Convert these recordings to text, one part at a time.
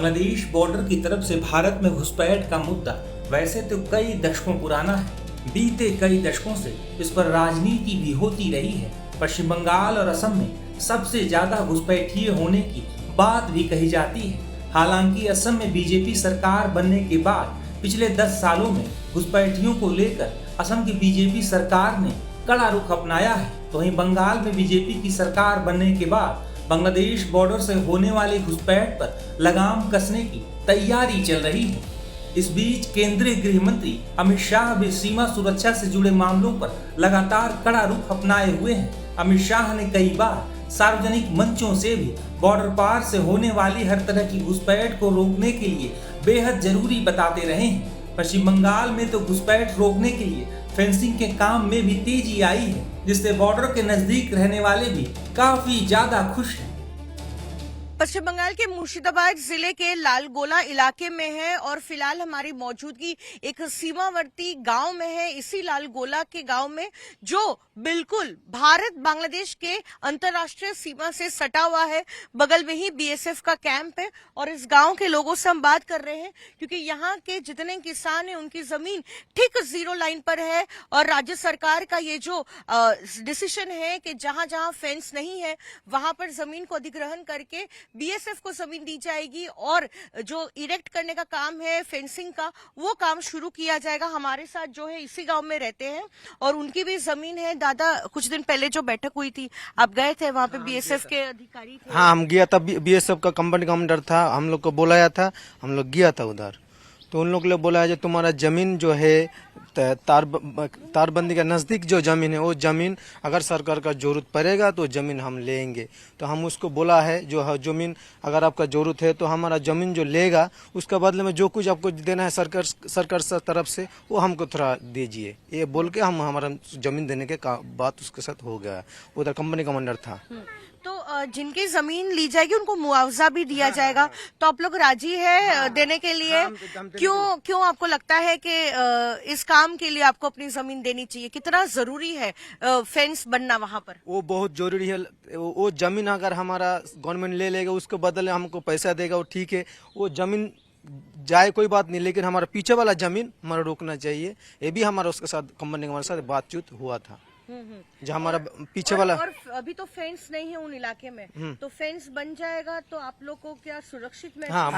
Bangladesh border की तरफ से भारत में घुसपैठ का मुद्दा वैसे तो कई दशकों पुराना है। बीते कई दशकों से इस पर राजनीति भी होती रही है। पश्चिम बंगाल और असम में सबसे ज्यादा घुसपैठिए होने की बात भी कही जाती है। हालांकि असम में बीजेपी सरकार बनने के बाद पिछले 10 सालों में घुसपैठियों को लेकर असम की बीजेपी सरकार ने कड़ा रुख अपनाया है। तो वहीं बंगाल में बीजेपी की सरकार बनने के बाद बांग्लादेश बॉर्डर से होने वाली घुसपैठ पर लगाम कसने की तैयारी चल रही है। इस बीच केंद्रीय गृह मंत्री अमित शाह भी सीमा सुरक्षा से जुड़े मामलों पर लगातार कड़ा रुख अपनाए हुए हैं। अमित शाह ने कई बार सार्वजनिक मंचों से भी बॉर्डर पार से होने वाली हर तरह की घुसपैठ को रोकने के लिए बेहद जरूरी बताते रहे हैं। पश्चिम बंगाल में तो घुसपैठ रोकने के लिए फेंसिंग के काम में भी तेजी आई है, जिससे बॉर्डर के नजदीक रहने वाले भी काफी ज्यादा खुश हैं। पश्चिम बंगाल के मुर्शिदाबाद जिले के लालगोला इलाके में है और फिलहाल हमारी मौजूदगी एक सीमावर्ती गांव में है। इसी लालगोला के गांव में जो बिल्कुल भारत बांग्लादेश के अंतर्राष्ट्रीय सीमा से सटा हुआ है, बगल में ही बीएसएफ का कैंप है और इस गांव के लोगों से हम बात कर रहे हैं क्योंकि यहाँ के जितने किसान हैं उनकी जमीन ठीक 0 लाइन पर है और राज्य सरकार का ये जो डिसीजन है कि जहां जहां फेंस नहीं है वहां पर जमीन को अधिग्रहण करके बीएसएफ को जमीन दी जाएगी और जो इरेक्ट करने का काम है फेंसिंग का वो काम शुरू किया जाएगा। हमारे साथ जो है इसी गांव में रहते हैं और उनकी भी जमीन है। दादा, कुछ दिन पहले जो बैठक हुई थी आप गए थे वहां पे, बीएसएफ के अधिकारी थे? हाँ, हम गया था। बीएसएफ का कंपनी कमांडर था, हम लोग को बुलाया था, हम लोग गया था उधर। तो उन लोग ने बोला है तुम्हारा जमीन जो है तारबंदी के नजदीक जो जमीन है वो जमीन अगर सरकार का जरूरत पड़ेगा तो जमीन हम लेंगे। तो हम उसको बोला है जो जमीन अगर आपका जरूरत है तो हमारा जमीन जो लेगा उसके बदले में जो कुछ आपको देना है सरकार तरफ से वो हमको थोड़ा दीजिए, ये बोल के हम हमारा जमीन देने के बात उसके साथ हो गया। उधर कंपनी कमांडर था। तो जिनकी जमीन ली जाएगी उनको मुआवजा भी दिया जाएगा, तो आप लोग राजी है देने के लिए? क्यों आपको लगता है कि इस काम के लिए आपको अपनी जमीन देनी चाहिए? कितना जरूरी है फेंस बनना वहाँ पर? वो बहुत जरूरी है। वो जमीन अगर हमारा गवर्नमेंट ले लेगा उसके बदले हमको पैसा देगा, वो ठीक है, वो जमीन जाए कोई बात नहीं, लेकिन हमारा पीछे वाला जमीन हमारा रोकना चाहिए। ये भी हमारा उसके साथ कंपनी के हमारे साथ बातचीत हुआ था। जो हमारा पीछे वाला और अभी तो फेंस नहीं है उन इलाके में, तो फेंस बन जाएगा तो आप लोग को क्या सुरक्षित में? हाँ,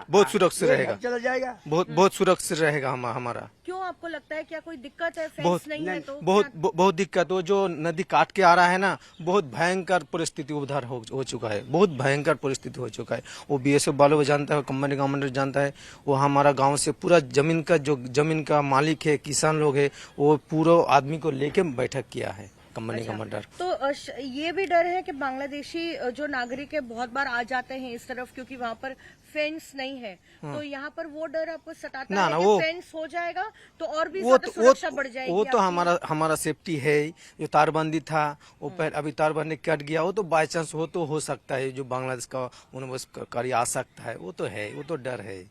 बहुत सुरक्षित रहेगा, चला जाएगा, बहुत सुरक्षित रहेगा हमारा। क्यों आपको लगता है क्या कोई दिक्कत है? फेंस नहीं है तो बहुत दिक्कत। वो जो नदी काट के आ रहा है ना, बहुत भयंकर परिस्थिति उधर हो चुका है, बहुत भयंकर परिस्थिति हो चुका है। वो बीएसएफ वालों को जानता है, कंपनी कमांडर जानता है। वो हमारा गाँव से पूरा जमीन का मालिक है, किसान लोग है, वो पूरा आदमी को लेके बैठक किया है कंपनी कमांडर। तो ये भी डर है कि बांग्लादेशी जो नागरिक है बहुत बार आ जाते हैं इस तरफ क्योंकि वहाँ पर फेंस नहीं है, तो यहाँ पर वो डर आपको सताता है कि फेंस हो जाएगा तो और भी ज्यादा सुरक्षा बढ़ जाएगी? वो तो हमारा सेफ्टी है। जो तारबंदी था वो पहले, अभी तारबंदी कट गया, वो तो बाई चांस हो सकता है जो बांग्लादेश का उन्हें आ सकता है, वो तो है, वो तो डर है।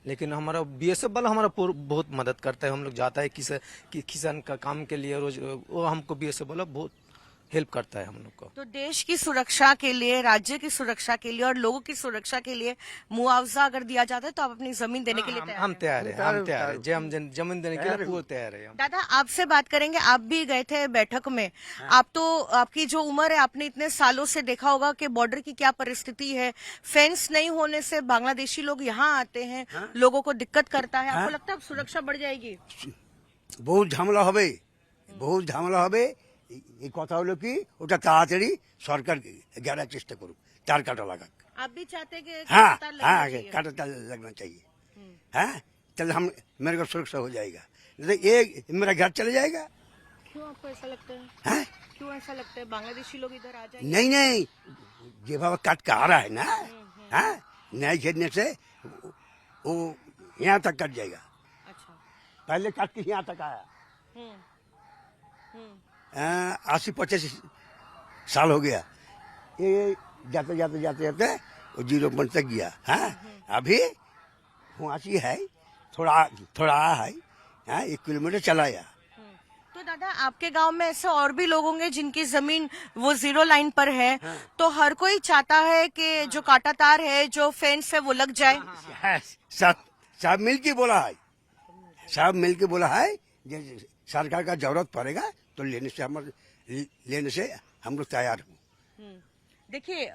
लेकिन हमारा बीएसएफ वाला हमारा बहुत मदद करता है। हम लोग जाता है किसान का काम के लिए रोज, वो हमको बीएसएफ वाला बहुत हेल्प करता है हम लोग को। तो देश की सुरक्षा के लिए, राज्य की सुरक्षा के लिए और लोगों की सुरक्षा के लिए मुआवजा अगर दिया जाता है तो आप अपनी जमीन देने के लिए तैयार? हम तैयार है, हम जमीन देने के लिए पूरा तैयार है। दादा, आपसे बात करेंगे। आप भी गए थे बैठक में। आपकी जो उम्र है, आपने इतने सालों से देखा होगा कि बॉर्डर की क्या परिस्थिति है। फेंस नहीं होने से बांग्लादेशी लोग यहाँ आते हैं, लोगों को दिक्कत करता है। आपको लगता है अब सुरक्षा बढ़ जाएगी? बहुत झमेला হবে। এই কথা হলো কি ওটা তাড়াতাড়ি সরকার গেরার চেষ্টা করুক, তার কাটা লাগাক। आप भी चाहते हैं कि हाँ, तार लगना चाहिए? काटा तार लगना चाहिए। हाँ, चल हम मेरे को सुरक्षा हो जाएगा, नहीं तो ये मेरा घर चले जाएगा। क्यों आपको ऐसा लगता है? हाँ? क्यों ऐसा लगता है? बांग्लादेशी लोग इधर आ जाएंगे? नहीं, जेভাবে काट के आ रहा है ना, हाँ, नहीं घेरने से वो यहाँ तक कट जाएगा। अच्छा, पहले काट के यहाँ तक आया। 80-85 साल हो गया, ये जाते वो 0 पॉइंट तक गया। हाँ, अभी हुआसी है, थोड़ा है, हाँ, 1 किलोमीटर चलाया। तो दादा आपके गांव में ऐसे और भी लोग होंगे जिनकी जमीन वो जीरो लाइन पर है, तो हर कोई चाहता है कि जो कांटा तार है, जो फेंस है, वो लग जाए। सब मिल के बोला है, सब मिल के बोला है जे सरकार का जरूरत पड़ेगा तो लेने से हम लोग तैयार हूँ। देखिए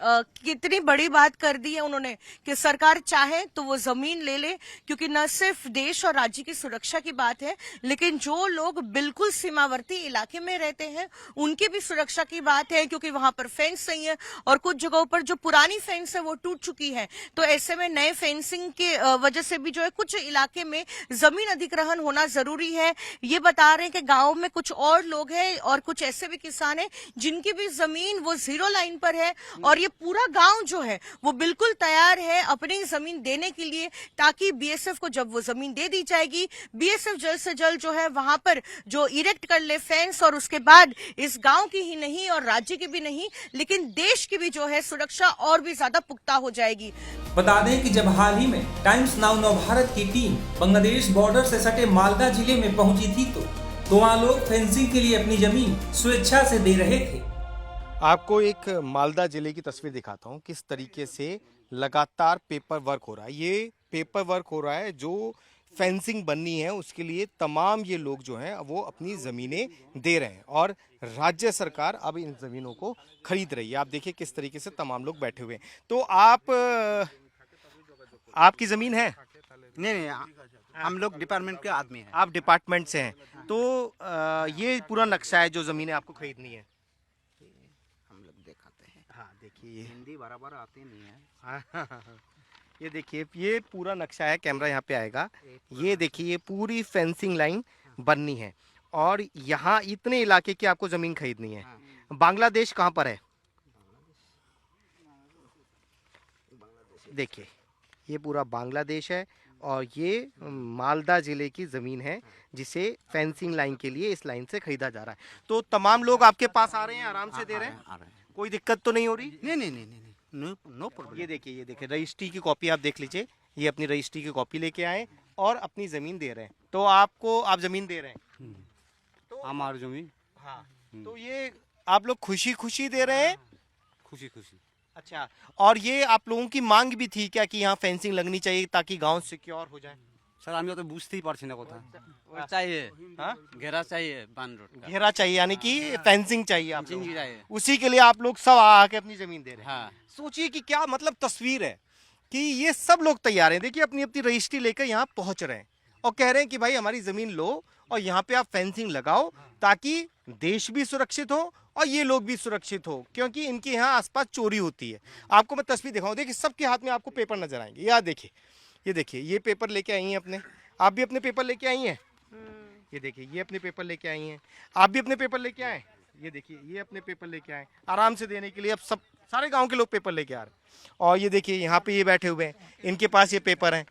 कितनी बड़ी बात कर दी है उन्होंने कि सरकार चाहे तो वो जमीन ले ले, क्योंकि न सिर्फ देश और राज्य की सुरक्षा की बात है, लेकिन जो लोग बिल्कुल सीमावर्ती इलाके में रहते हैं उनकी भी सुरक्षा की बात है, क्योंकि वहां पर फेंस नहीं है और कुछ जगहों पर जो पुरानी फेंस है वो टूट चुकी है। तो ऐसे में नए फेंसिंग के वजह से भी जो है कुछ इलाके में जमीन अधिग्रहण होना जरूरी है। ये बता रहे हैं कि गाँव में कुछ और लोग हैं और कुछ ऐसे भी किसान हैं जिनकी भी जमीन वो जीरो लाइन पर है, और ये पूरा गांव जो है वो बिल्कुल तैयार है अपनी जमीन देने के लिए, ताकि बीएसएफ को जब वो जमीन दे दी जाएगी, बीएसएफ जल्द से जल्द जो है वहां पर जो इरेक्ट कर ले फेंस, और उसके बाद इस गांव की ही नहीं और राज्य की भी नहीं लेकिन देश की भी जो है सुरक्षा और भी ज्यादा पुख्ता हो जाएगी। बता दें कि जब हाल ही में टाइम्स नाउ नव भारत की टीम बांग्लादेश बॉर्डर से सटे मालदा जिले में पहुंची थी तो वहाँ लोग फेंसिंग के लिए अपनी जमीन स्वेच्छा से दे रहे थे। आपको एक मालदा जिले की तस्वीर दिखाता हूँ किस तरीके से लगातार पेपर वर्क हो रहा है। ये पेपर वर्क हो रहा है जो फेंसिंग बननी है उसके लिए तमाम ये लोग जो हैं वो अपनी ज़मीनें दे रहे हैं और राज्य सरकार अब इन ज़मीनों को खरीद रही है। आप देखिए किस तरीके से तमाम लोग बैठे हुए हैं। तो आपकी ज़मीन है? नहीं, हम लोग डिपार्टमेंट के आदमी हैं। आप डिपार्टमेंट से हैं, तो ये पूरा नक्शा है जो ज़मीनें आपको खरीदनी है। हाँ देखिए, हिंदी बराबर आती नहीं है। हाँ, ये देखिए ये पूरा नक्शा है, कैमरा यहाँ पे आएगा। ये देखिए ये पूरी फेंसिंग लाइन बननी है और यहाँ इतने इलाके की आपको ज़मीन खरीदनी है। बांग्लादेश कहाँ पर है? देखिए ये पूरा बांग्लादेश है और ये मालदा ज़िले की ज़मीन है जिसे फेंसिंग लाइन के लिए इस लाइन से खरीदा जा रहा है। तो तमाम लोग आपके पास आ रहे हैं, आराम से दे रहे हैं, कोई दिक्कत तो नहीं हो रही? नहीं, नो प्रॉब्लम। ये देखिए रजिस्ट्री की कॉपी आप देख लीजिए, ये अपनी रजिस्ट्री की कॉपी लेके आए और अपनी ज़मीन दे रहे हैं। तो आप ज़मीन दे रहे हैं तो हमारी जमीन। हाँ, तो ये आप लोग खुशी खुशी दे रहे हैं? खुशी। अच्छा, और ये आप लोगों की मांग भी थी क्या कि यहाँ फेंसिंग लगनी चाहिए ताकि गांव सिक्योर हो जाए? सर আমি তো বুঝতেই পারছি না কথা। चाहिए, हाँ घेरा चाहिए, बान रोड का घेरा चाहिए, यानी कि फेंसिंग चाहिए आप लोगों फेंसिंग को। चाहिए। उसी के लिए आप लोग सब आके अपनी जमीन दे रहे हैं। हाँ। सोचिए कि क्या मतलब तस्वीर है कि ये सब लोग तैयार हैं। देखिए अपनी अपनी रजिस्ट्री लेकर यहाँ पहुंच रहे हैं और कह रहे हैं कि भाई हमारी जमीन लो और यहाँ पे आप फेंसिंग लगाओ ताकि देश भी सुरक्षित हो और ये लोग भी सुरक्षित हो, क्योंकि इनके यहाँ आसपास चोरी होती है। आपको मैं तस्वीर दिखाऊं, देखिए सबके हाथ में आपको पेपर नजर आएंगे। यार देखिए ये पेपर लेके आई हैं अपने, आप भी अपने पेपर लेके आई हैं। ये देखिए ये अपने पेपर लेके आई हैं, आप भी अपने पेपर लेके आए। ये देखिए ये अपने पेपर लेके आए आराम से देने के लिए। अब सब सारे गांव के लोग पेपर लेके आ रहे हैं और ये देखिए यहाँ पे ये बैठे हुए हैं, इनके पास ये पेपर है,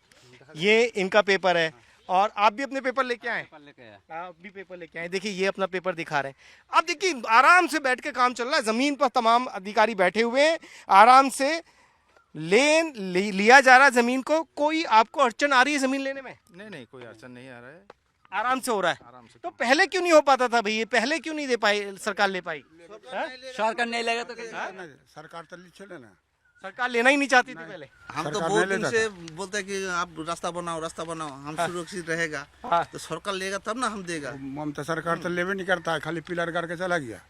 ये इनका पेपर है और आप भी अपने पेपर लेके आए। आप भी पेपर लेके आए। देखिए ये अपना पेपर दिखा रहे हैं। अब देखिए आराम से बैठ के काम चल रहा है, जमीन पर तमाम अधिकारी बैठे हुए हैं, आराम से लिया जा रहा है जमीन को। कोई आपको अड़चन आ रही है जमीन लेने में? नहीं कोई अड़चन नहीं आ रहा है, आराम से हो रहा है। आराम से। तो पहले क्यों नहीं हो पाता था भाई? ये पहले क्यों नहीं दे पाई, सरकार ले पाई? सरकार नहीं लेगा तो सरकार तो चले ना, सरकार लेना ही नहीं चाहती थी पहले। हम तो बहुत दिन से बोलते हैं कि आप रास्ता बनाओ, हम सुरक्षित रहेगा। हाँ। तो सरकार लेगा तब ना हम देगा। ममता सरकार तो लेवे नहीं करता है, खाली पिलर करके चला गया।